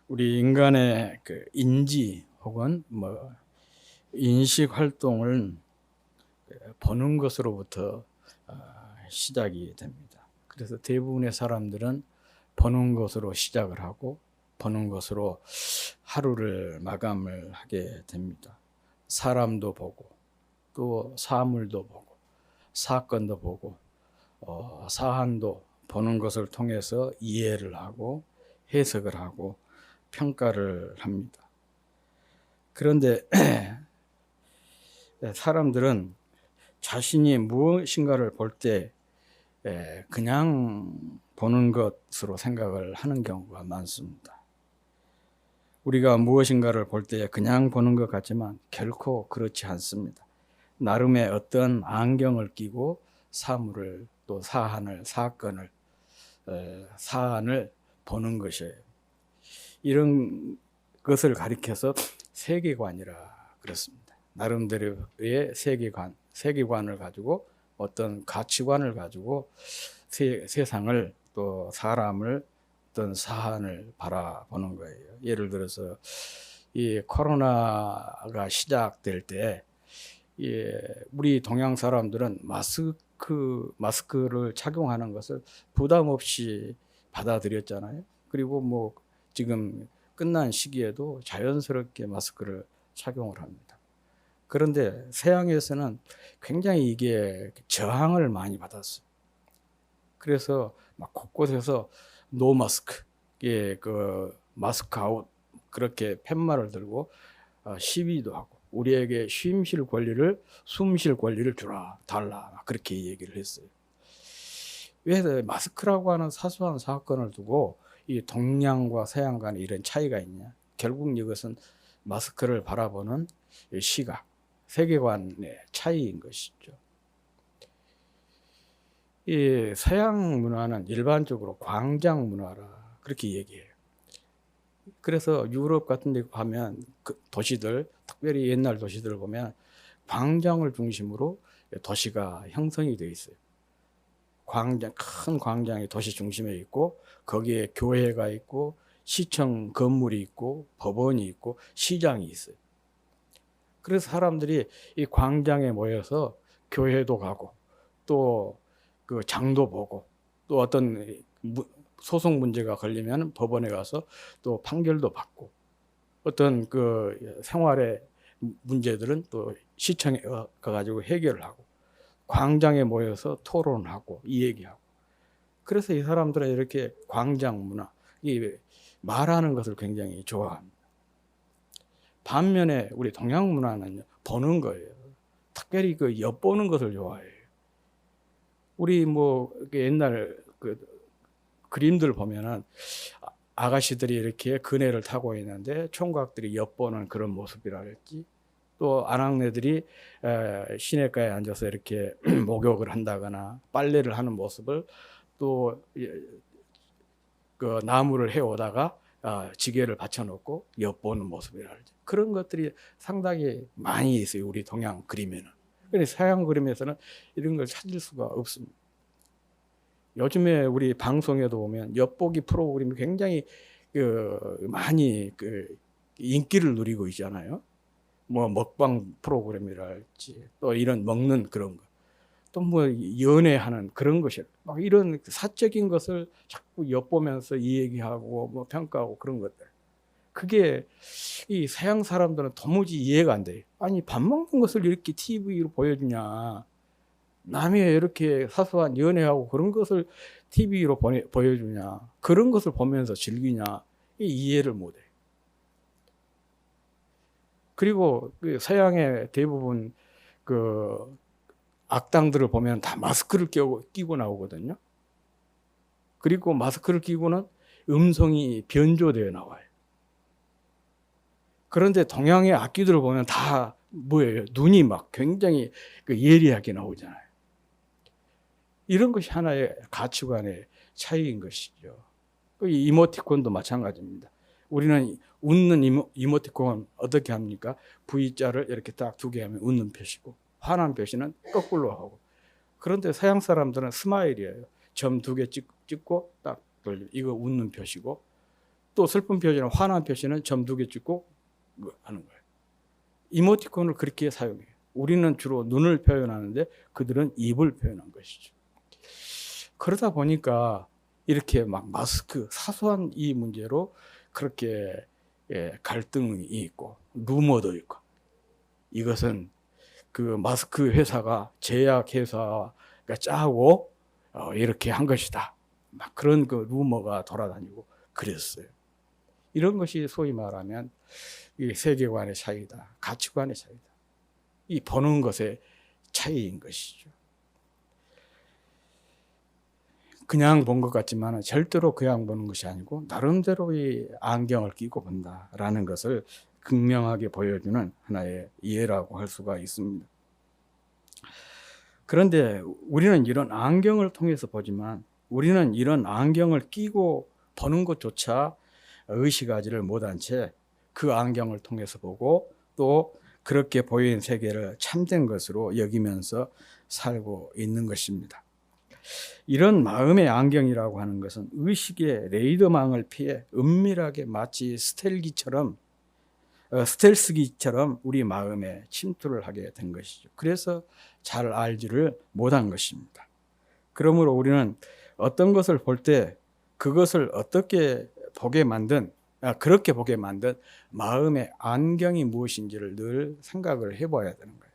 우리 인간의 그 인지 혹은 인식 활동을 보는 것으로부터 시작이 됩니다. 그래서 대부분의 사람들은 보는 것으로 시작을 하고 보는 것으로 하루를 마감을 하게 됩니다. 사람도 보고 또 사물도 보고 사건도 보고 사안도 보는 것을 통해서 이해를 하고 해석을 하고 평가를 합니다. 그런데 사람들은 자신이 무엇인가를 볼 때 그냥 보는 것으로 생각을 하는 경우가 많습니다. 우리가 무엇인가를 볼 때 그냥 보는 것 같지만 결코 그렇지 않습니다. 나름의 어떤 안경을 끼고 사물을 또 사안을 사건을 사안을 보는 것이에요. 이런 것을 가리켜서 세계관이라 그렇습니다. 나름대로의 세계관을 가지고 어떤 가치관을 가지고 세상을 또 사람을 어떤 사안을 바라보는 거예요. 예를 들어서 이 코로나가 시작될 때 우리 동양 사람들은 마스크를 착용하는 것을 부담 없이 받아들였잖아요. 그리고 지금 끝난 시기에도 자연스럽게 마스크를 착용을 합니다. 그런데 서양에서는 굉장히 이게 저항을 많이 받았어요. 그래서 막 곳곳에서 노 마스크, 마스크 아웃 그렇게 팻말을 들고 시위도 하고 우리에게 숨 쉴 권리를 달라 그렇게 얘기를 했어요. 왜 마스크라고 하는 사소한 사건을 두고 이 동양과 서양 간에 이런 차이가 있냐? 결국 이것은 마스크를 바라보는 시각, 세계관의 차이인 것이죠. 이 서양 문화는 일반적으로 광장 문화라 그렇게 얘기해요. 그래서 유럽 같은 데 가면 그 도시들, 특별히 옛날 도시들을 보면 광장을 중심으로 도시가 형성이 되어 있어요. 큰 광장이 도시 중심에 있고 거기에 교회가 있고 시청 건물이 있고 법원이 있고 시장이 있어요. 그래서 사람들이 이 광장에 모여서 교회도 가고 또 그 장도 보고 또 어떤 소송 문제가 걸리면 법원에 가서 또 판결도 받고 어떤 그 생활의 문제들은 또 시청에 가가지고 해결을 하고 광장에 모여서 토론하고 이 얘기하고 그래서 이 사람들은 이렇게 광장 문화, 이 말하는 것을 굉장히 좋아합니다. 반면에 우리 동양 문화는 보는 거예요. 특별히 그 엿보는 것을 좋아해요. 우리 옛날 그 그림들 보면은 아가씨들이 이렇게 그네를 타고 있는데 총각들이 엿보는 그런 모습이랄지 또 아낙네들이 시냇가에 앉아서 이렇게 목욕을 한다거나 빨래를 하는 모습을 또 그 나무를 해오다가 지게를 받쳐놓고 엿보는 모습이랄지 그런 것들이 상당히 많이 있어요. 우리 동양 그림에는. 그런데 서양 그림에서는 이런 걸 찾을 수가 없습니다. 요즘에 우리 방송에도 보면 엿보기 프로그램이 굉장히 많이 인기를 누리고 있잖아요. 먹방 프로그램이랄지 또 이런 먹는 그런 거. 또 연애하는 그런 것이 막 이런 사적인 것을 자꾸 엿보면서 이 얘기하고 평가하고 그런 것들. 그게 이 서양 사람들은 도무지 이해가 안 돼요. 아니 밥 먹는 것을 이렇게 TV로 보여주냐. 남이 이렇게 사소한 연애하고 그런 것을 TV로 보여주냐. 그런 것을 보면서 즐기냐. 이해를 못해요. 그리고 서양의 대부분 악당들을 보면 다 마스크를 끼고 나오거든요. 그리고 마스크를 끼고는 음성이 변조되어 나와요. 그런데 동양의 악기들을 보면 다 뭐예요? 눈이 막 굉장히 예리하게 나오잖아요. 이런 것이 하나의 가치관의 차이인 것이죠. 이모티콘도 마찬가지입니다. 우리는 웃는 이모티콘 어떻게 합니까? V자를 이렇게 딱 두 개 하면 웃는 표시고 화난 표시는 거꾸로 하고. 그런데 서양 사람들은 스마일이에요. 점 두 개 찍고 딱 돌리고 이거 웃는 표시고 또 슬픈 표시나 화난 표시는 점 2개 찍고 하는 거예요. 이모티콘을 그렇게 사용해요. 우리는 주로 눈을 표현하는데 그들은 입을 표현한 것이죠. 그러다 보니까 이렇게 막 마스크, 사소한 이 문제로 그렇게 갈등이 있고 루머도 있고, 이것은 그 마스크 회사가 제약 회사가 짜고 이렇게 한 것이다. 막 그런 그 루머가 돌아다니고 그랬어요. 이런 것이 소위 말하면 이 세계관의 차이다, 가치관의 차이다. 이 보는 것의 차이인 것이죠. 그냥 본 것 같지만 절대로 그냥 보는 것이 아니고 나름대로 이 안경을 끼고 본다라는 것을 극명하게 보여주는 하나의 예라고 할 수가 있습니다. 그런데 우리는 이런 안경을 통해서 보지만 우리는 이런 안경을 끼고 보는 것조차 의식하지를 못한 채 그 안경을 통해서 보고 또 그렇게 보이는 세계를 참된 것으로 여기면서 살고 있는 것입니다. 이런 마음의 안경이라고 하는 것은 의식의 레이더망을 피해 은밀하게 마치 스텔스기처럼 우리 마음에 침투를 하게 된 것이죠. 그래서 잘 알지를 못한 것입니다. 그러므로 우리는 어떤 것을 볼 때 그것을 그렇게 보게 만든 마음의 안경이 무엇인지를 늘 생각을 해봐야 되는 거예요.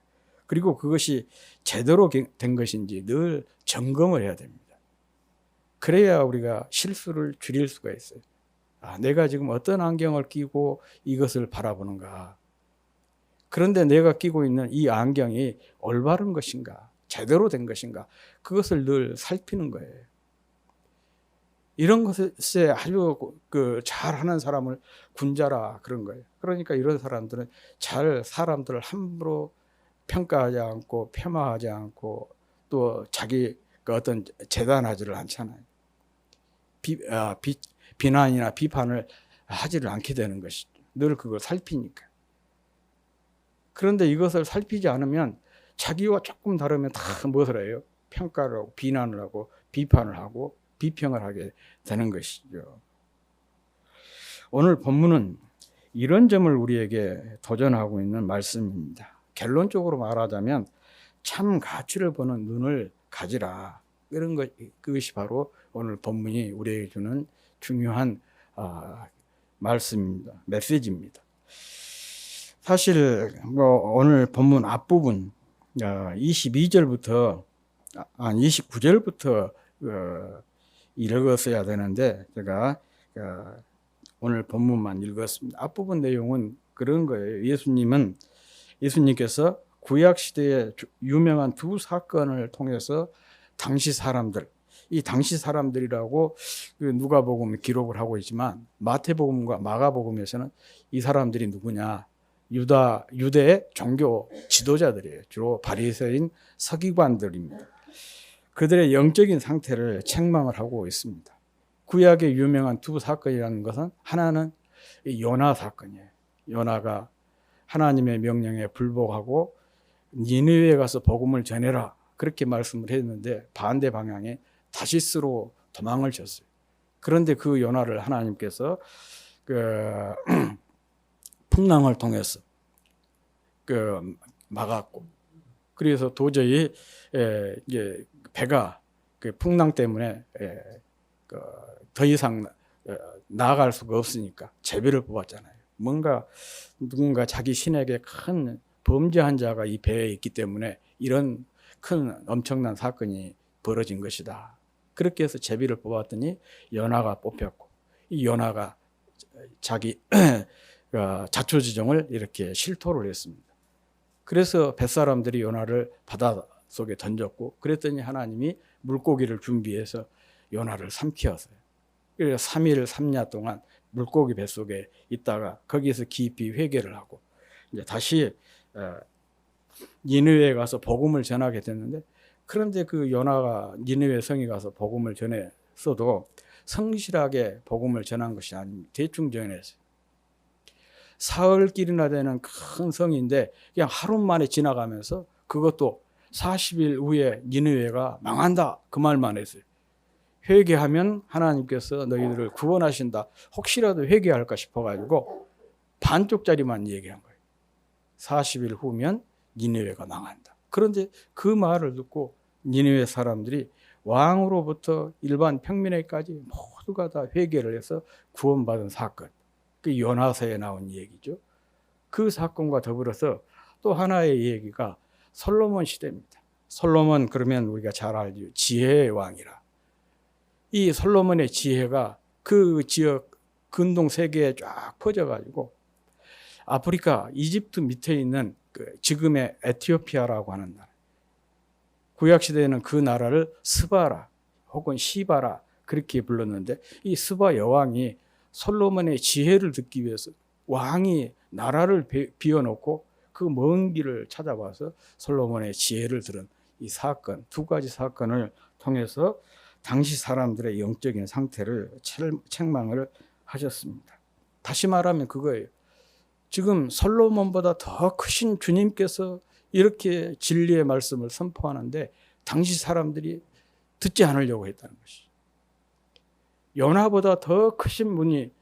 그리고 그것이 제대로 된 것인지 늘 점검을 해야 됩니다. 그래야 우리가 실수를 줄일 수가 있어요. 내가 지금 어떤 안경을 끼고 이것을 바라보는가. 그런데 내가 끼고 있는 이 안경이 올바른 것인가, 제대로 된 것인가, 그것을 늘 살피는 거예요. 이런 것에 아주 잘하는 사람을 군자라 그런 거예요. 그러니까 이런 사람들은 사람들을 함부로 평가하지 않고 폄하하지 않고 또 자기 어떤 재단하지를 않잖아요. 비난이나 비판을 하지를 않게 되는 것이죠. 늘 그걸 살피니까. 그런데 이것을 살피지 않으면 자기와 조금 다르면 다 무엇을 해요? 평가를 하고 비난을 하고 비판을 하고 비평을 하게 되는 것이죠. 오늘 본문은 이런 점을 우리에게 도전하고 있는 말씀입니다. 결론적으로 말하자면 참 가치를 보는 눈을 가지라. 이런 그것이 바로 오늘 본문이 우리에게 주는 중요한 말씀입니다. 메시지입니다. 사실 오늘 본문 앞부분 29절부터 읽었어야 되는데 제가 오늘 본문만 읽었습니다. 앞부분 내용은 그런 거예요. 예수님께서 구약 시대의 유명한 두 사건을 통해서 당시 사람들이라고 누가복음에 기록을 하고 있지만 마태복음과 마가복음에서는 이 사람들이 누구냐? 유대의 종교 지도자들이에요. 주로 바리새인 서기관들입니다. 그들의 영적인 상태를 책망을 하고 있습니다. 구약의 유명한 두 사건이라는 것은 하나는 요나 사건이에요. 요나가 하나님의 명령에 불복하고 니느웨에 가서 복음을 전해라 그렇게 말씀을 했는데 반대 방향에 다시스로 도망을 쳤어요. 그런데 그 요나를 하나님께서 풍랑을 통해서 막았고, 그래서 도저히 배가 풍랑 때문에 더 이상 나아갈 수가 없으니까 제비를 뽑았잖아요. 누군가 자기 신에게 큰 범죄한 자가 이 배에 있기 때문에 이런 큰 엄청난 사건이 벌어진 것이다. 그렇게 해서 제비를 뽑았더니 요나가 뽑혔고, 이 요나가 자기 자초지종을 이렇게 실토를 했습니다. 그래서 뱃사람들이 요나를 바닷속에 던졌고, 그랬더니 하나님이 물고기를 준비해서 요나를 삼키었어요. 그래서 3일 3야 동안 물고기 뱃속에 있다가 거기에서 깊이 회개를 하고 이제 다시 니느웨에 가서 복음을 전하게 됐는데, 그런데 그 요나가 니느웨 성에 가서 복음을 전했어도 성실하게 복음을 전한 것이 아닙니다. 대충 전했어요. 사흘길이나 되는 큰 성인데 그냥 하루 만에 지나가면서 그것도 40일 후에 니느웨가 망한다 그 말만 했어요. 회개하면 하나님께서 너희들을 구원하신다. 혹시라도 회개할까 싶어가지고 반쪽짜리만 얘기한 거예요. 40일 후면 니느웨가 망한다. 그런데 그 말을 듣고 니느웨 사람들이 왕으로부터 일반 평민에까지 모두가 다 회개를 해서 구원받은 사건. 그 요나서에 나온 얘기죠. 그 사건과 더불어서 또 하나의 얘기가 솔로몬 시대입니다. 솔로몬 그러면 우리가 잘 알죠. 지혜의 왕이라. 이 솔로몬의 지혜가 그 지역 근동 세계에 쫙 퍼져가지고 아프리카 이집트 밑에 있는 그 지금의 에티오피아라고 하는 나라. 구약시대에는 그 나라를 스바라 혹은 시바라 그렇게 불렀는데 이 스바 여왕이 솔로몬의 지혜를 듣기 위해서 왕이 나라를 비워놓고 그 먼 길을 찾아와서 솔로몬의 지혜를 들은 이 사건, 두 가지 사건을 통해서 당시 사람들의 영적인 상태를 책망을 하셨습니다. 다시 말하면 그거예요. 지금 솔로몬보다 더 크신 주님께서 이렇게 진리의 말씀을 선포하는데 당시 사람들이 듣지 않으려고 했다는 것이. 요나보다 더 크신 분이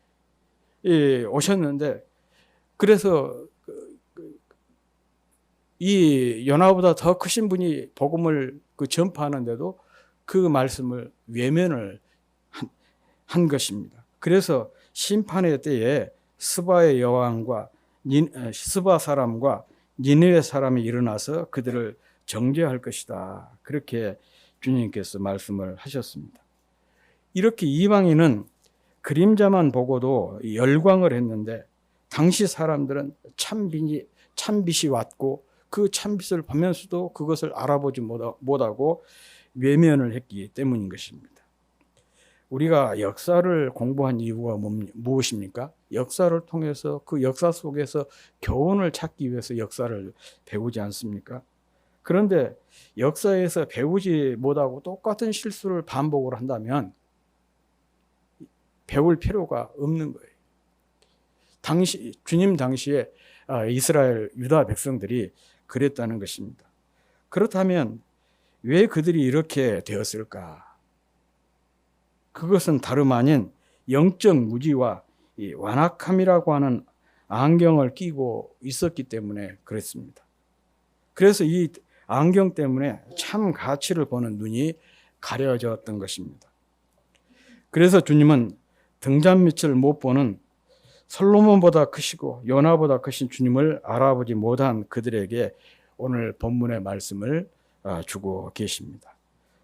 오셨는데 그래서 이 요나보다 더 크신 분이 복음을 전파하는데도 그 말씀을 외면을 한 것입니다. 그래서 심판의 때에 스바의 여왕과 스바 사람과 니느웨 사람이 일어나서 그들을 정죄할 것이다. 그렇게 주님께서 말씀을 하셨습니다. 이렇게 이방인은 그림자만 보고도 열광을 했는데 당시 사람들은 참빛이 왔고 그 참빛을 보면서도 그것을 알아보지 못하고 외면을 했기 때문인 것입니다. 우리가 역사를 공부한 이유가 무엇입니까? 역사를 통해서 그 역사 속에서 교훈을 찾기 위해서 역사를 배우지 않습니까? 그런데 역사에서 배우지 못하고 똑같은 실수를 반복을 한다면 배울 필요가 없는 거예요. 주님 당시에 이스라엘 유다 백성들이 그랬다는 것입니다. 그렇다면 왜 그들이 이렇게 되었을까? 그것은 다름 아닌 영적 무지와 이 완악함이라고 하는 안경을 끼고 있었기 때문에 그랬습니다. 그래서 이 안경 때문에 참 가치를 보는 눈이 가려졌던 것입니다. 그래서 주님은 등잔빛을 못 보는 솔로몬보다 크시고 요나보다 크신 주님을 알아보지 못한 그들에게 오늘 본문의 말씀을 주고 계십니다.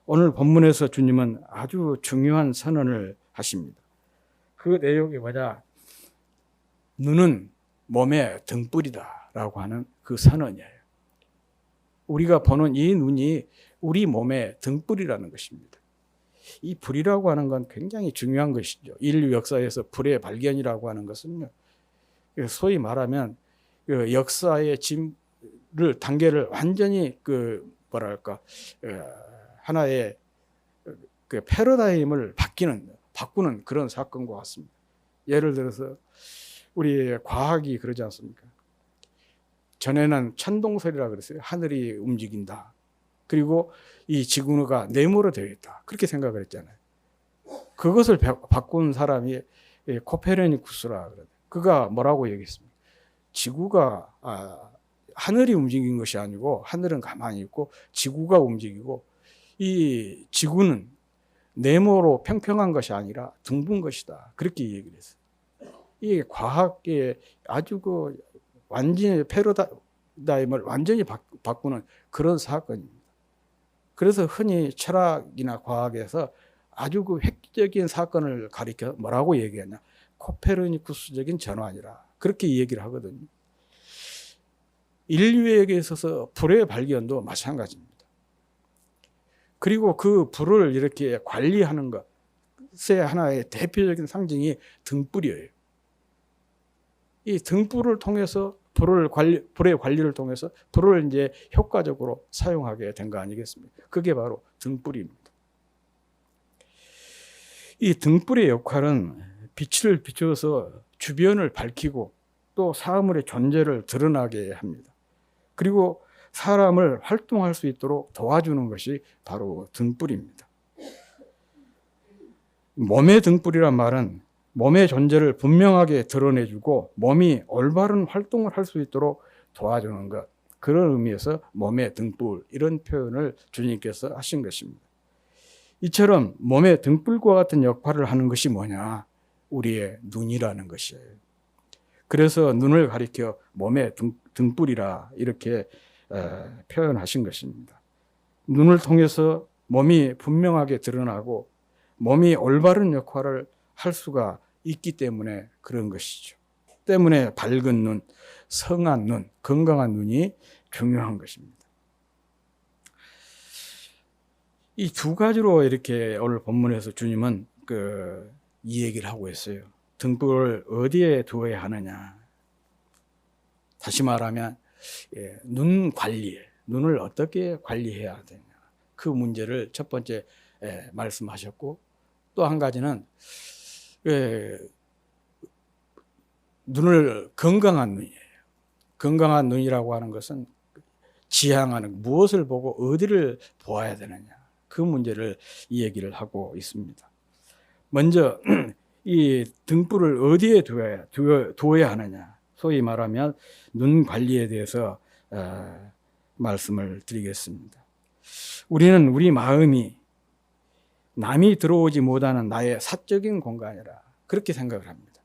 오늘 본문에서 주님은 아주 중요한 선언을 하십니다. 그 내용이 뭐냐? 눈은 몸의 등불이다라고 하는 그 선언이에요. 우리가 보는 이 눈이 우리 몸의 등불이라는 것입니다. 이 불이라고 하는 건 굉장히 중요한 것이죠. 인류 역사에서 불의 발견이라고 하는 것은요, 소위 말하면 그 역사의 단계를 완전히 하나의 그 패러다임을 바꾸는 그런 사건과 같습니다. 예를 들어서 우리 과학이 그러지 않습니까? 전에는 천동설이라고 그랬어요. 하늘이 움직인다. 그리고 이 지구가 네모로 되어 있다. 그렇게 생각을 했잖아요. 그것을 바꾼 사람이 코페르니쿠스라 그래요. 그가 뭐라고 얘기했습니까? 지구가 하늘이 움직인 것이 아니고 하늘은 가만히 있고 지구가 움직이고 이 지구는 네모로 평평한 것이 아니라 둥근 것이다. 그렇게 얘기를 했어요. 이 과학의 아주 완전히 패러다임을 완전히 바꾸는 그런 사건입니다. 그래서 흔히 철학이나 과학에서 아주 획기적인 사건을 가리켜 뭐라고 얘기하냐? 코페르니쿠스적인 전환이라 그렇게 얘기를 하거든요. 인류에게 있어서 불의 발견도 마찬가지입니다. 그리고 그 불을 이렇게 관리하는 것의 하나의 대표적인 상징이 등불이에요. 이 등불을 통해서 불의 관리를 통해서 불을 이제 효과적으로 사용하게 된 거 아니겠습니까? 그게 바로 등불입니다. 이 등불의 역할은 빛을 비춰서 주변을 밝히고 또 사물의 존재를 드러나게 합니다. 그리고 사람을 활동할 수 있도록 도와주는 것이 바로 등불입니다. 몸의 등불이란 말은 몸의 존재를 분명하게 드러내주고 몸이 올바른 활동을 할 수 있도록 도와주는 것. 그런 의미에서 몸의 등불 이런 표현을 주님께서 하신 것입니다. 이처럼 몸의 등불과 같은 역할을 하는 것이 뭐냐? 우리의 눈이라는 것이에요. 그래서 눈을 가리켜 몸의 등불이라 이렇게 표현하신 것입니다. 눈을 통해서 몸이 분명하게 드러나고 몸이 올바른 역할을 할 수가 있기 때문에 그런 것이죠. 때문에 밝은 눈, 성한 눈, 건강한 눈이 중요한 것입니다. 이 두 가지로 이렇게 오늘 본문에서 주님은 이 얘기를 하고 있어요. 등불을 어디에 두어야 하느냐. 다시 말하면 눈 관리, 눈을 어떻게 관리해야 되냐. 그 문제를 첫 번째 말씀하셨고, 또 한 가지는 눈을 건강한 눈이에요. 건강한 눈이라고 하는 것은 지향하는 무엇을 보고 어디를 보아야 되느냐. 그 문제를 이 얘기를 하고 있습니다. 먼저 이 등불을 어디에 두어야 하느냐. 소위 말하면 눈 관리에 대해서 말씀을 드리겠습니다. 우리는 우리 마음이 남이 들어오지 못하는 나의 사적인 공간이라 그렇게 생각을 합니다.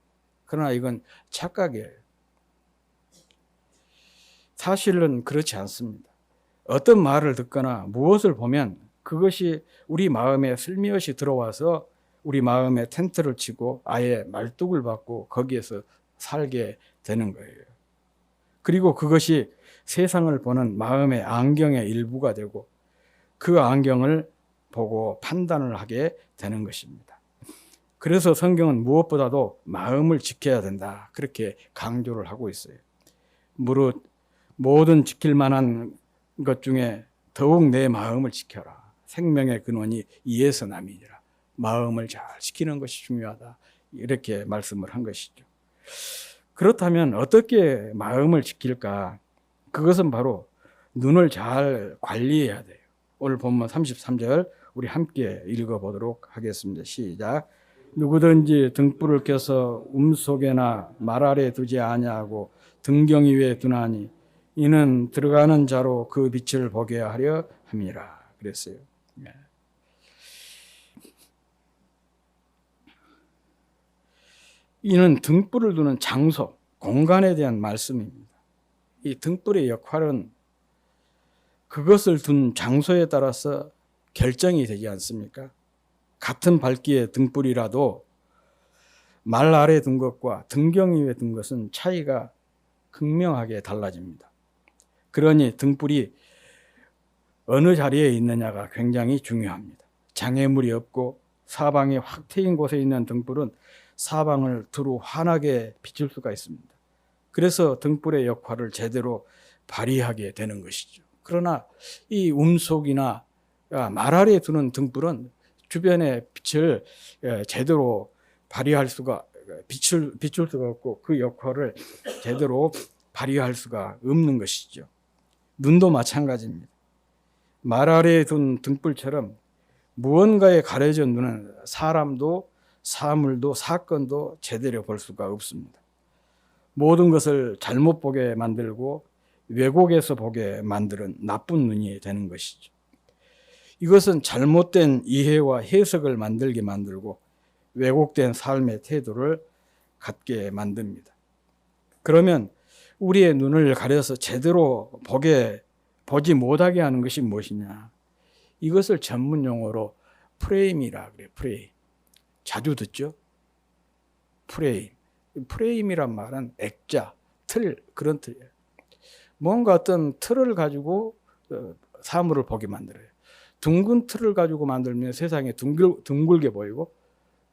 그러나 이건 착각이에요. 사실은 그렇지 않습니다. 어떤 말을 듣거나 무엇을 보면 그것이 우리 마음에 슬며시 들어와서 우리 마음에 텐트를 치고 아예 말뚝을 받고 거기에서 살게 되는 거예요. 그리고 그것이 세상을 보는 마음의 안경의 일부가 되고 그 안경을 보고 판단을 하게 되는 것입니다. 그래서 성경은 무엇보다도 마음을 지켜야 된다. 그렇게 강조를 하고 있어요. 무릇 모든 지킬 만한 것 중에 더욱 내 마음을 지켜라. 생명의 근원이 이에서 남이니라. 마음을 잘 지키는 것이 중요하다. 이렇게 말씀을 한 것이죠. 그렇다면 어떻게 마음을 지킬까? 그것은 바로 눈을 잘 관리해야 돼요. 오늘 본문 33절 우리 함께 읽어보도록 하겠습니다. 시작. 누구든지 등불을 켜서 속에나 말 아래 두지 아니하고 등경 위에 두나니 이는 들어가는 자로 그 빛을 보게 하려 함이라. 그랬어요. 이는 등불을 두는 장소, 공간에 대한 말씀입니다. 이 등불의 역할은 그것을 둔 장소에 따라서 결정이 되지 않습니까? 같은 밝기의 등불이라도 말 아래 둔 것과 등경 위에 둔 것은 차이가 극명하게 달라집니다. 그러니 등불이 어느 자리에 있느냐가 굉장히 중요합니다. 장애물이 없고 사방이 확 트인 곳에 있는 등불은 사방을 두루 환하게 비출 수가 있습니다. 그래서 등불의 역할을 제대로 발휘하게 되는 것이죠. 그러나 이 음속이나 말 아래에 두는 등불은 주변의 빛을 제대로 발휘할 수가 비출 수가 없고 그 역할을 제대로 발휘할 수가 없는 것이죠. 눈도 마찬가지입니다. 말 아래에 둔 등불처럼 무언가에 가려진 눈은 사람도 사물도 사건도 제대로 볼 수가 없습니다. 모든 것을 잘못 보게 만들고 왜곡해서 보게 만드는 나쁜 눈이 되는 것이죠. 이것은 잘못된 이해와 해석을 만들게 만들고 왜곡된 삶의 태도를 갖게 만듭니다. 그러면 우리의 눈을 가려서 제대로 보지 못하게 하는 것이 무엇이냐? 이것을 전문 용어로 프레임이라 그래요. 프레임. 자주 듣죠? 프레임. 프레임이란 말은 액자, 틀, 그런 틀이에요. 뭔가 어떤 틀을 가지고 사물을 보게 만들어요. 둥근 틀을 가지고 만들면 세상이 둥글게 보이고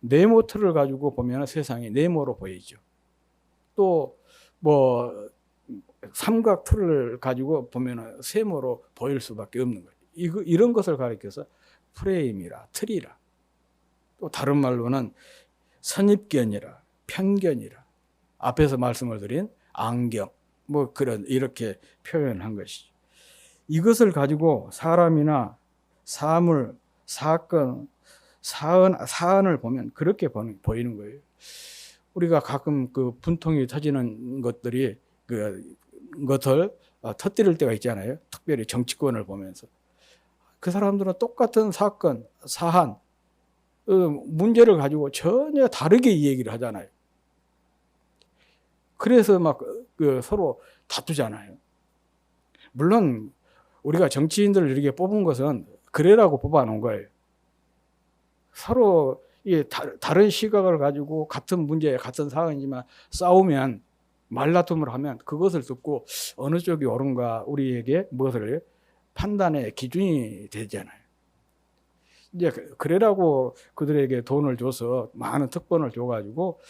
네모 틀을 가지고 보면 세상이 네모로 보이죠. 또 삼각 틀을 가지고 보면 세모로 보일 수밖에 없는 거예요. 이런 것을 가리켜서 프레임이라, 틀이라. 또 다른 말로는 선입견이라, 편견이라. 앞에서 말씀을 드린 안경, 이렇게 표현한 것이죠. 이것을 가지고 사람이나 사물, 사건, 사안을 보면 그렇게 보이는 거예요. 우리가 가끔 그 분통이 터지는 것들이 것을 터뜨릴 때가 있잖아요. 특별히 정치권을 보면서 그 사람들은 똑같은 사건, 사안, 문제를 가지고 전혀 다르게 이 얘기를 하잖아요. 그래서 막 서로 다투잖아요. 물론 우리가 정치인들을 이렇게 뽑은 것은 그래라고 뽑아놓은 거예요. 서로 다른 시각을 가지고 같은 문제, 같은 사안이지만 싸우면 말다툼을 하면 그것을 듣고 어느 쪽이 옳은가 우리에게 무엇을 판단의 기준이 되잖아요. 이제 그래라고 그들에게 돈을 줘서 많은 특권을 줘가지고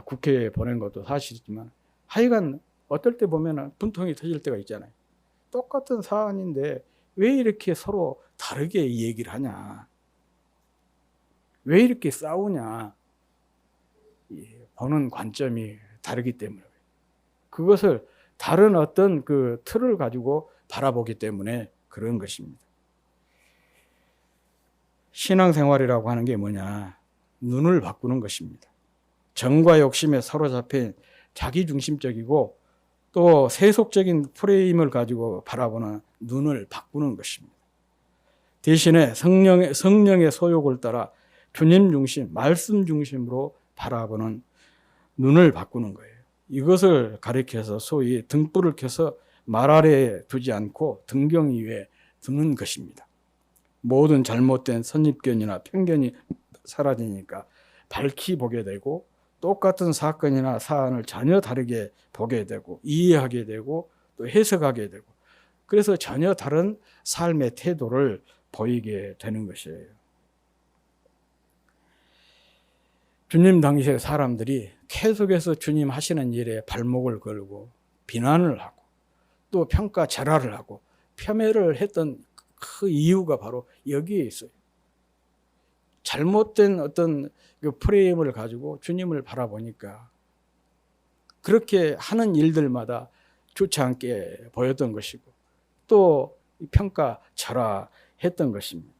국회에 보낸 것도 사실이지만 하여간 어떨 때 보면 분통이 터질 때가 있잖아요. 똑같은 사안인데 왜 이렇게 서로 다르게 얘기를 하냐, 왜 이렇게 싸우냐, 보는 관점이 다르기 때문에 그것을 다른 어떤 그 틀을 가지고 바라보기 때문에 그런 것입니다. 신앙생활이라고 하는 게 뭐냐, 눈을 바꾸는 것입니다. 정과 욕심에 사로잡힌 자기중심적이고 또 세속적인 프레임을 가지고 바라보는 눈을 바꾸는 것입니다. 대신에 성령의 소욕을 따라 주님 중심, 말씀 중심으로 바라보는 눈을 바꾸는 거예요. 이것을 가리켜서 소위 등불을 켜서 말 아래에 두지 않고 등경 위에 두는 것입니다. 모든 잘못된 선입견이나 편견이 사라지니까 밝히 보게 되고 똑같은 사건이나 사안을 전혀 다르게 보게 되고 이해하게 되고 또 해석하게 되고 그래서 전혀 다른 삶의 태도를 보이게 되는 것이에요. 주님 당시의 사람들이 계속해서 주님 하시는 일에 발목을 걸고 비난을 하고 또 평가절하를 하고 폄훼를 했던 그 이유가 바로 여기에 있어요. 잘못된 어떤 그 프레임을 가지고 주님을 바라보니까 그렇게 하는 일들마다 좋지 않게 보였던 것이고 또 평가절하했던 것입니다.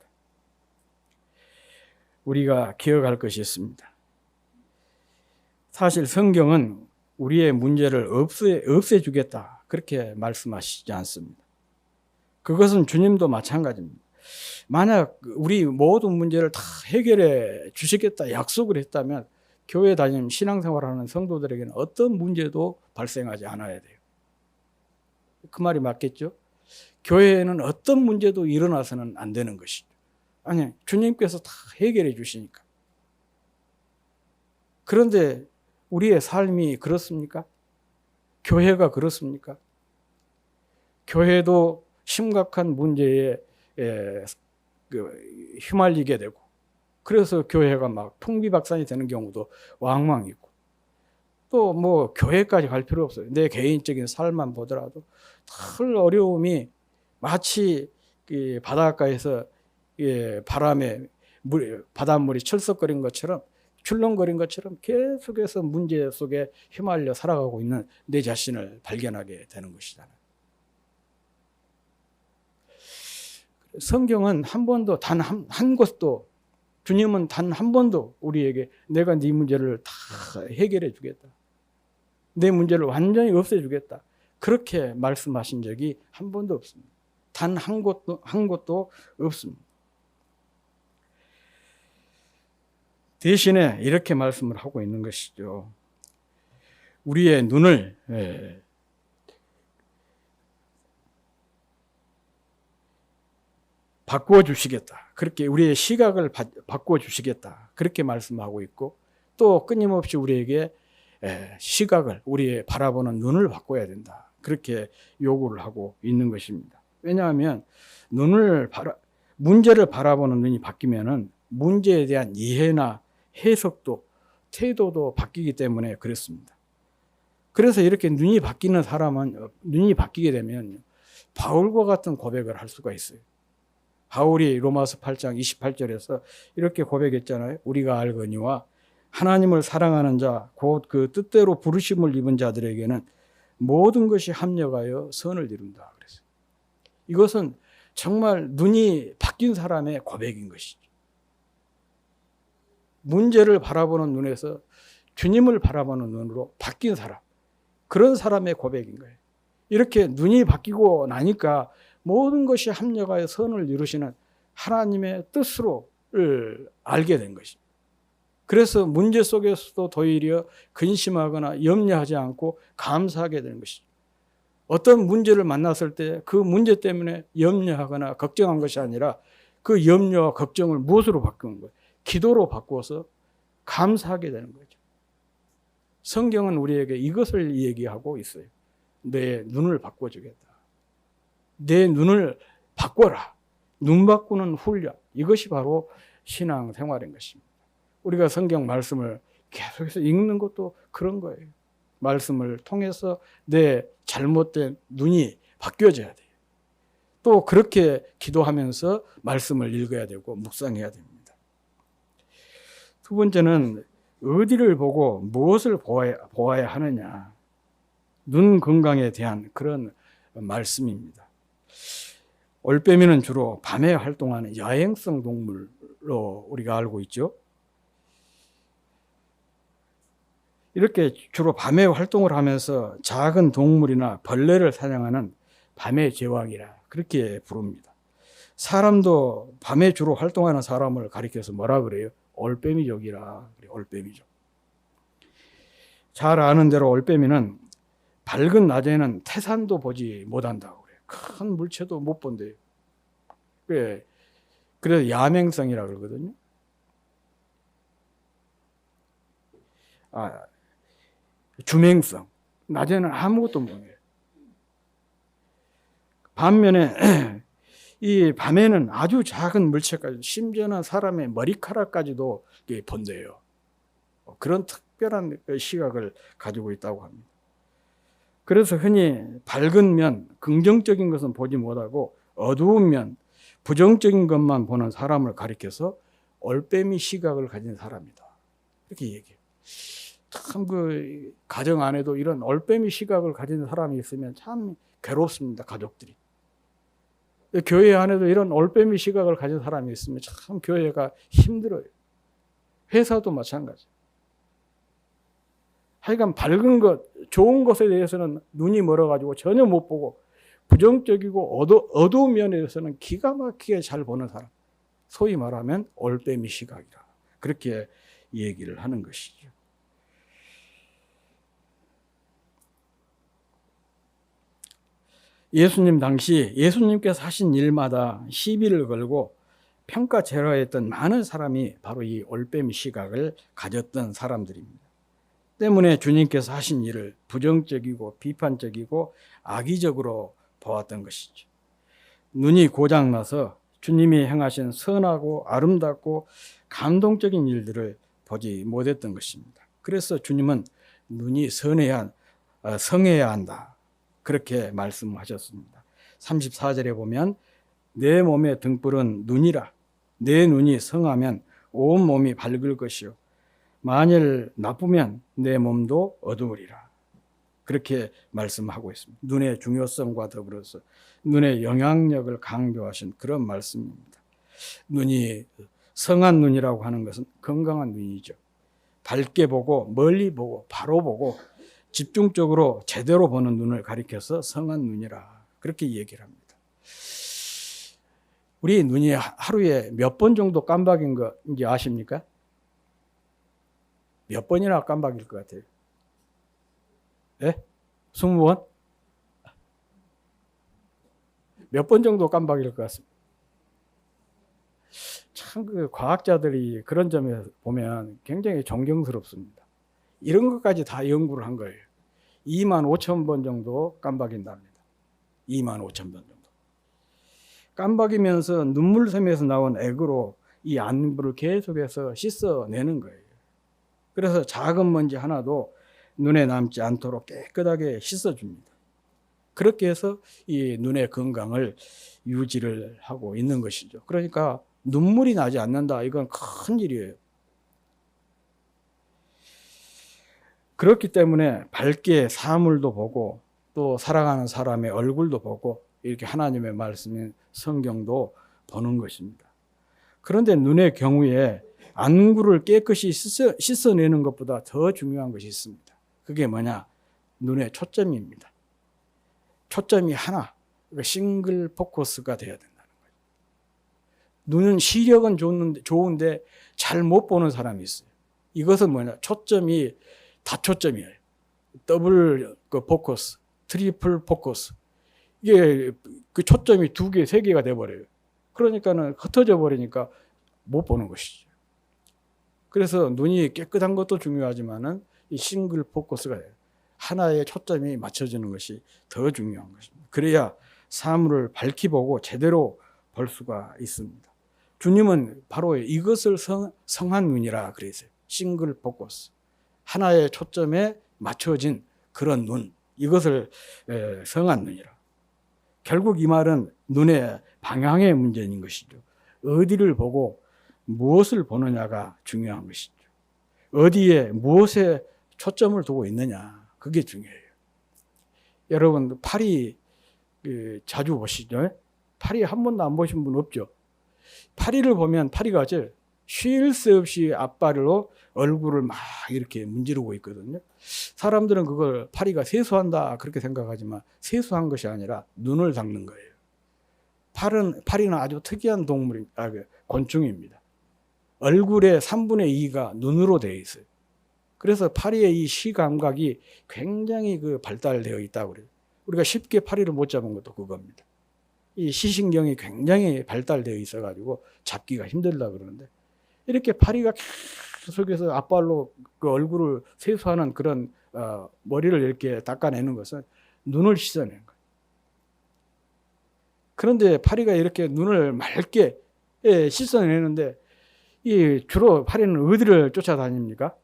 우리가 기억할 것이 있습니다. 사실 성경은 우리의 문제를 없애주겠다 그렇게 말씀하시지 않습니다. 그것은 주님도 마찬가지입니다. 만약 우리 모든 문제를 다 해결해 주시겠다 약속을 했다면 교회 다니는 신앙생활하는 성도들에게는 어떤 문제도 발생하지 않아야 돼요. 그 말이 맞겠죠? 교회에는 어떤 문제도 일어나서는 안 되는 것이죠. 아니, 주님께서 다 해결해 주시니까. 그런데 우리의 삶이 그렇습니까? 교회가 그렇습니까? 교회도 심각한 문제에 휘말리게 되고 그래서 교회가 막 풍비박산이 되는 경우도 왕왕 있고 또 뭐 교회까지 갈 필요 없어요. 내 개인적인 삶만 보더라도 늘 어려움이 마치 바닷가에서 바람에 바닷물이 철썩거린 것처럼 출렁거린 것처럼 계속해서 문제 속에 휘말려 살아가고 있는 내 자신을 발견하게 되는 것이잖아요. 성경은 한 번도 단 한 곳도 주님은 단 한 번도 우리에게 내가 네 문제를 다 해결해 주겠다. 내 문제를 완전히 없애 주겠다. 그렇게 말씀하신 적이 한 번도 없습니다. 단 한 곳도 없습니다. 대신에 이렇게 말씀을 하고 있는 것이죠. 우리의 눈을 바꾸어 주시겠다. 그렇게 우리의 시각을 바꾸어 주시겠다. 그렇게 말씀하고 있고 또 끊임없이 우리에게 시각을 우리의 바라보는 눈을 바꿔야 된다. 그렇게 요구를 하고 있는 것입니다. 왜냐하면 문제를 바라보는 눈이 바뀌면은 문제에 대한 이해나 해석도 태도도 바뀌기 때문에 그렇습니다. 그래서 이렇게 눈이 바뀌게 되면 바울과 같은 고백을 할 수가 있어요. 바울이 로마서 8장 28절에서 이렇게 고백했잖아요. 우리가 알거니와 하나님을 사랑하는 자, 곧 그 뜻대로 부르심을 입은 자들에게는 모든 것이 합력하여 선을 이룬다. 그랬어요. 이것은 정말 눈이 바뀐 사람의 고백인 것이죠. 문제를 바라보는 눈에서 주님을 바라보는 눈으로 바뀐 사람, 그런 사람의 고백인 거예요. 이렇게 눈이 바뀌고 나니까 모든 것이 합력하여 선을 이루시는 하나님의 뜻을 알게 된 것입니다. 그래서 문제 속에서도 도리어 근심하거나 염려하지 않고 감사하게 되는 것이죠. 어떤 문제를 만났을 때 그 문제 때문에 염려하거나 걱정한 것이 아니라 그 염려와 걱정을 무엇으로 바꾸는 거예요? 기도로 바꾸어서 감사하게 되는 거죠. 성경은 우리에게 이것을 얘기하고 있어요. 내 눈을 바꿔주겠다. 내 눈을 바꿔라. 눈 바꾸는 훈련. 이것이 바로 신앙생활인 것입니다. 우리가 성경 말씀을 계속해서 읽는 것도 그런 거예요. 말씀을 통해서 내 잘못된 눈이 바뀌어져야 돼요. 또 그렇게 기도하면서 말씀을 읽어야 되고 묵상해야 됩니다. 두 번째는 어디를 보고 무엇을 보아야 하느냐. 눈 건강에 대한 그런 말씀입니다. 올빼미는 주로 밤에 활동하는 야행성 동물로 우리가 알고 있죠. 이렇게 주로 밤에 활동을 하면서 작은 동물이나 벌레를 사냥하는 밤의 제왕이라 그렇게 부릅니다. 사람도 밤에 주로 활동하는 사람을 가리켜서 뭐라 그래요? 올빼미족이라 그래요. 올빼미족. 잘 아는 대로 올빼미는 밝은 낮에는 태산도 보지 못한다고 그래요. 큰 물체도 못 본대요. 그래서 야맹성이라 그러거든요. 주맹성. 낮에는 아무것도 못 해요. 반면에 이 밤에는 아주 작은 물체까지, 심지어는 사람의 머리카락까지도 본대요. 그런 특별한 시각을 가지고 있다고 합니다. 그래서 흔히 밝은 면, 긍정적인 것은 보지 못하고 어두운 면, 부정적인 것만 보는 사람을 가리켜서 올빼미 시각을 가진 사람이다. 이렇게 얘기해요. 참 그 가정 안에도 이런 올빼미 시각을 가진 사람이 있으면 참 괴롭습니다. 가족들이. 교회 안에도 이런 올빼미 시각을 가진 사람이 있으면 참 교회가 힘들어요. 회사도 마찬가지. 하여간 밝은 것, 좋은 것에 대해서는 눈이 멀어가지고 전혀 못 보고 부정적이고 어두운 면에 대해서는 기가 막히게 잘 보는 사람. 소위 말하면 올빼미 시각이라. 그렇게 얘기를 하는 것이죠. 예수님 당시 예수님께서 하신 일마다 시비를 걸고 평가절하했던 많은 사람이 바로 이 올빼미 시각을 가졌던 사람들입니다. 때문에 주님께서 하신 일을 부정적이고 비판적이고 악의적으로 보았던 것이죠. 눈이 고장나서 주님이 행하신 선하고 아름답고 감동적인 일들을 보지 못했던 것입니다. 그래서 주님은 눈이 성해야 한다. 그렇게 말씀하셨습니다. 34절에 보면 내 몸의 등불은 눈이라. 내 눈이 성하면 온 몸이 밝을 것이요 만일 나쁘면 내 몸도 어두우리라. 그렇게 말씀하고 있습니다. 눈의 중요성과 더불어서 눈의 영향력을 강조하신 그런 말씀입니다. 눈이 성한 눈이라고 하는 것은 건강한 눈이죠. 밝게 보고 멀리 보고 바로 보고 집중적으로 제대로 보는 눈을 가리켜서 성한 눈이라 그렇게 얘기를 합니다. 우리 눈이 하루에 몇 번 정도 깜박인 거 이제 아십니까? 몇 번이나 깜박일 것 같아요? 예? 20번? 몇 번 정도 깜박일 것 같습니다. 참 그 과학자들이 그런 점에서 보면 굉장히 존경스럽습니다. 이런 것까지 다 연구를 한 거예요. 25,000번 정도 깜박인답니다. 25,000번 정도. 깜박이면서 눈물샘에서 나온 액으로 이 안부를 계속해서 씻어내는 거예요. 그래서 작은 먼지 하나도 눈에 남지 않도록 깨끗하게 씻어줍니다. 그렇게 해서 이 눈의 건강을 유지를 하고 있는 것이죠. 그러니까 눈물이 나지 않는다. 이건 큰 일이에요. 그렇기 때문에 밝게 사물도 보고 또 살아가는 사람의 얼굴도 보고 이렇게 하나님의 말씀인 성경도 보는 것입니다. 그런데 눈의 경우에 안구를 깨끗이 씻어내는 것보다 더 중요한 것이 있습니다. 그게 뭐냐? 눈의 초점입니다. 초점이 하나, 싱글 포커스가 돼야 된다는 거예요. 눈은 시력은 좋은데 잘 못 보는 사람이 있어요. 이것은 뭐냐? 초점이 다초점이에요. 더블 포커스, 트리플 포커스. 이게 그 초점이 2개, 3개가 돼버려요. 그러니까는 흩어져 버리니까 못 보는 것이죠. 그래서 눈이 깨끗한 것도 중요하지만은 이 싱글 포커스가 돼요. 하나의 초점이 맞춰지는 것이 더 중요한 것입니다. 그래야 사물을 밝히 보고 제대로 볼 수가 있습니다. 주님은 바로 이것을 성한 눈이라 그랬어요. 싱글 포커스. 하나의 초점에 맞춰진 그런 눈. 이것을 성한 눈이라. 결국 이 말은 눈의 방향의 문제인 것이죠. 어디를 보고 무엇을 보느냐가 중요한 것이죠. 어디에 무엇에 초점을 두고 있느냐. 그게 중요해요. 여러분 파리 자주 보시죠? 파리 한 번도 안 보신 분 없죠? 파리를 보면 파리가 쉴 새 없이 앞발로 얼굴을 막 이렇게 문지르고 있거든요. 사람들은 그걸 파리가 세수한다 그렇게 생각하지만 세수한 것이 아니라 눈을 닦는 거예요. 파리는 아주 특이한 곤충입니다. 얼굴의 3분의 2가 눈으로 되어 있어요. 그래서 파리의 이 시감각이 굉장히 발달되어 있다고 그래요. 우리가 쉽게 파리를 못 잡은 것도 그겁니다. 이 시신경이 굉장히 발달되어 있어가지고 잡기가 힘들다 그러는데 이렇게 파리가 계속해서 앞발로 그 얼굴을 세수하는 그런 머리를 이렇게 닦아내는 것은 눈을 씻어내는 거예요. 그런데 파리가 이렇게 눈을 맑게 씻어내는데 주로 파리는 어디를 쫓아다닙니까?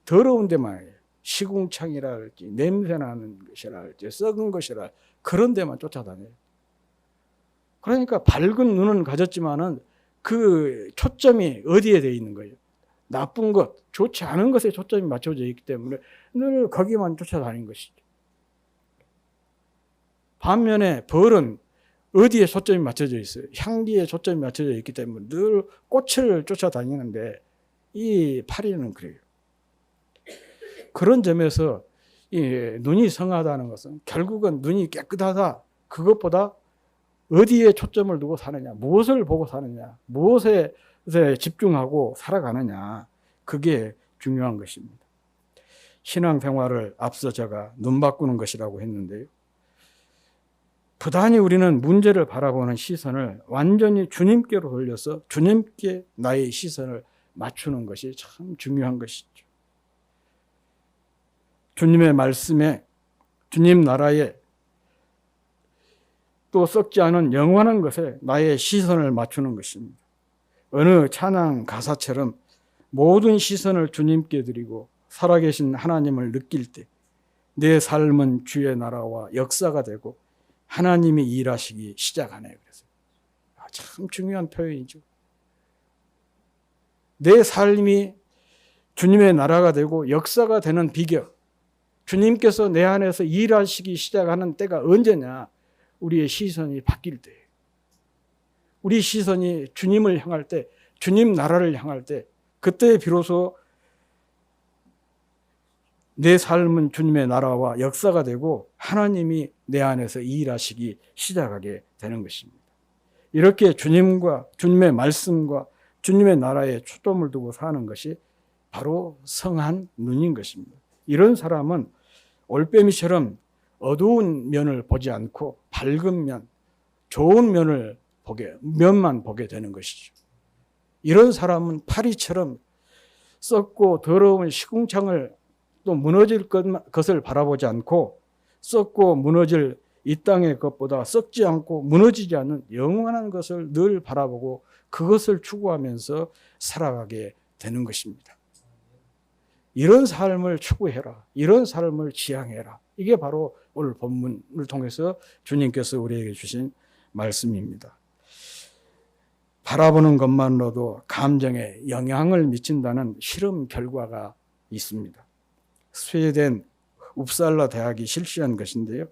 더러운 데만 시궁창이라 할지 냄새나는 것이라 할지 썩은 것이라 그런 데만 쫓아다녀요. 그러니까 밝은 눈은 가졌지만은 그 초점이 어디에 돼 있는 거예요? 나쁜 것, 좋지 않은 것에 초점이 맞춰져 있기 때문에 늘 거기만 쫓아다니는 것이죠. 반면에 벌은 어디에 초점이 맞춰져 있어요? 향기에 초점이 맞춰져 있기 때문에 늘 꽃을 쫓아다니는데 이 파리는 그래요. 그런 점에서 이 눈이 성하다는 것은 결국은 눈이 깨끗하다. 그것보다 어디에 초점을 두고 사느냐, 무엇을 보고 사느냐, 무엇에 집중하고 살아가느냐, 그게 중요한 것입니다. 신앙생활을 앞서 제가 눈 바꾸는 것이라고 했는데요. 부단히 우리는 문제를 바라보는 시선을 완전히 주님께로 돌려서 주님께 나의 시선을 맞추는 것이 참 중요한 것이죠. 주님의 말씀에, 주님 나라에 또 썩지 않은 영원한 것에 나의 시선을 맞추는 것입니다. 어느 찬양 가사처럼 모든 시선을 주님께 드리고 살아계신 하나님을 느낄 때 내 삶은 주의 나라와 역사가 되고 하나님이 일하시기 시작하네요. 그래서 참 중요한 표현이죠. 내 삶이 주님의 나라가 되고 역사가 되는 비결, 주님께서 내 안에서 일하시기 시작하는 때가 언제냐? 우리의 시선이 바뀔 때, 우리 시선이 주님을 향할 때, 주님 나라를 향할 때, 그때 비로소 내 삶은 주님의 나라와 역사가 되고 하나님이 내 안에서 일하시기 시작하게 되는 것입니다. 이렇게 주님과 주님의 말씀과 주님의 나라에 초점을 두고 사는 것이 바로 성한 눈인 것입니다. 이런 사람은 올빼미처럼 어두운 면을 보지 않고 밝은 면, 좋은 면만 보게 되는 것이죠. 이런 사람은 파리처럼 썩고 더러운 시궁창을 또 무너질 것을 바라보지 않고 썩고 무너질 이 땅의 것보다 썩지 않고 무너지지 않는 영원한 것을 늘 바라보고 그것을 추구하면서 살아가게 되는 것입니다. 이런 삶을 추구해라. 이런 삶을 지향해라. 이게 바로 오늘 본문을 통해서 주님께서 우리에게 주신 말씀입니다. 바라보는 것만으로도 감정에 영향을 미친다는 실험 결과가 있습니다. 스웨덴 웁살라 대학이 실시한 것인데요.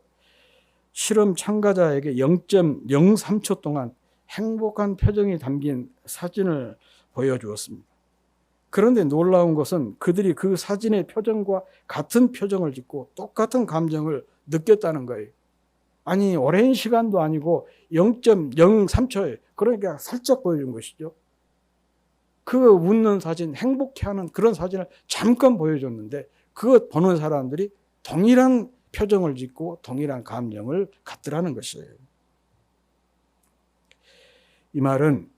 실험 참가자에게 0.03초 동안 행복한 표정이 담긴 사진을 보여주었습니다. 그런데 놀라운 것은 그들이 그 사진의 표정과 같은 표정을 짓고 똑같은 감정을 느꼈다는 거예요. 아니, 오랜 시간도 아니고 0.03초에, 그러니까 살짝 보여준 것이죠. 그 웃는 사진, 행복해하는 그런 사진을 잠깐 보여줬는데 그것 보는 사람들이 동일한 표정을 짓고 동일한 감정을 갖더라는 것이에요. 이 말은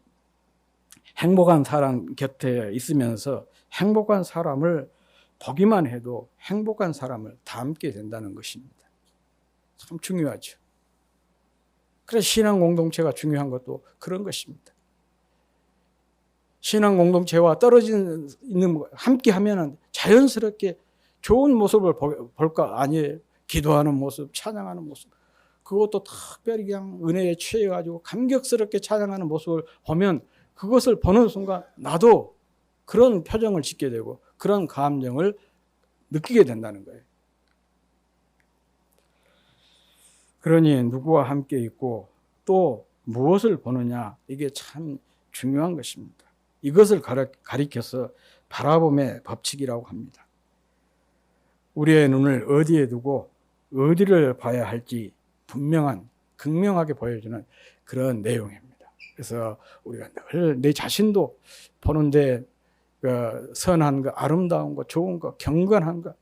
행복한 사람 곁에 있으면서 행복한 사람을 보기만 해도 행복한 사람을 닮게 된다는 것입니다. 참 중요하죠. 그래서 신앙 공동체가 중요한 것도 그런 것입니다. 신앙 공동체와 떨어져 있는 함께 하면은 자연스럽게 좋은 모습을 볼 거 아니에요. 기도하는 모습, 찬양하는 모습. 그것도 특별히 그냥 은혜에 취해가지고 감격스럽게 찬양하는 모습을 보면 그것을 보는 순간 나도 그런 표정을 짓게 되고 그런 감정을 느끼게 된다는 거예요. 그러니 누구와 함께 있고 또 무엇을 보느냐, 이게 참 중요한 것입니다. 이것을 가리켜서 바라봄의 법칙이라고 합니다. 우리의 눈을 어디에 두고 어디를 봐야 할지 분명한, 극명하게 보여주는 그런 내용입니다. 그래서 우리가 늘 내 자신도 보는데 선한 거, 아름다운 거, 좋은 거, 경건한 거,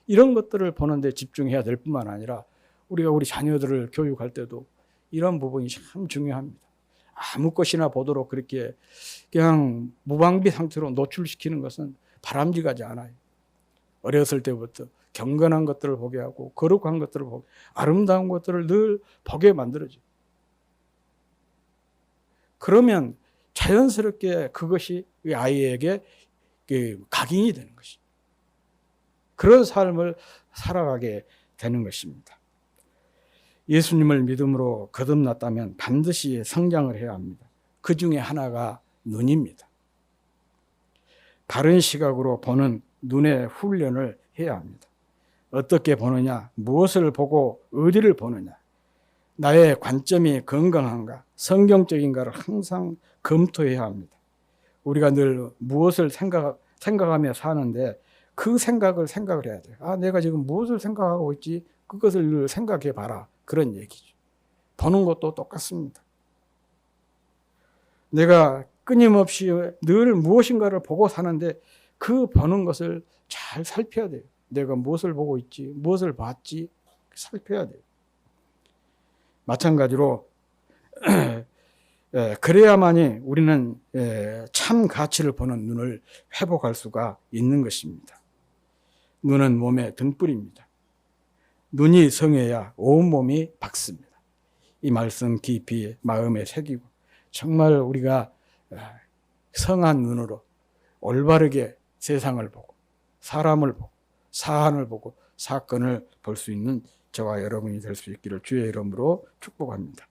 이런 것들을 보는데 집중해야 될 뿐만 아니라 우리가 우리 자녀들을 교육할 때도 이런 부분이 참 중요합니다. 아무 것이나 보도록 그렇게 그냥 무방비 상태로 노출시키는 것은 바람직하지 않아요. 어렸을 때부터 경건한 것들을 보게 하고 거룩한 것들을 보게, 아름다운 것들을 늘 보게 만들어줘요. 그러면 자연스럽게 그것이 아이에게 각인이 되는 것입니다. 그런 삶을 살아가게 되는 것입니다. 예수님을 믿음으로 거듭났다면 반드시 성장을 해야 합니다. 그 중에 하나가 눈입니다. 바른 시각으로 보는 눈의 훈련을 해야 합니다. 어떻게 보느냐, 무엇을 보고 어디를 보느냐, 나의 관점이 건강한가, 성경적인가를 항상 검토해야 합니다. 우리가 늘 무엇을 생각하며 사는데 그 생각을 해야 돼요. 아, 내가 지금 무엇을 생각하고 있지? 그것을 늘 생각해 봐라. 그런 얘기죠. 보는 것도 똑같습니다. 내가 끊임없이 늘 무엇인가를 보고 사는데 그 보는 것을 잘 살펴야 돼요. 내가 무엇을 보고 있지, 무엇을 봤지 살펴야 돼요. 마찬가지로 그래야만이 우리는 참 가치를 보는 눈을 회복할 수가 있는 것입니다. 눈은 몸의 등불입니다. 눈이 성해야 온몸이 밝습니다. 이 말씀 깊이 마음에 새기고 정말 우리가 성한 눈으로 올바르게 세상을 보고 사람을 보고 사안을 보고 사건을 볼 수 있는 저와 여러분이 될 수 있기를 주의 이름으로 축복합니다.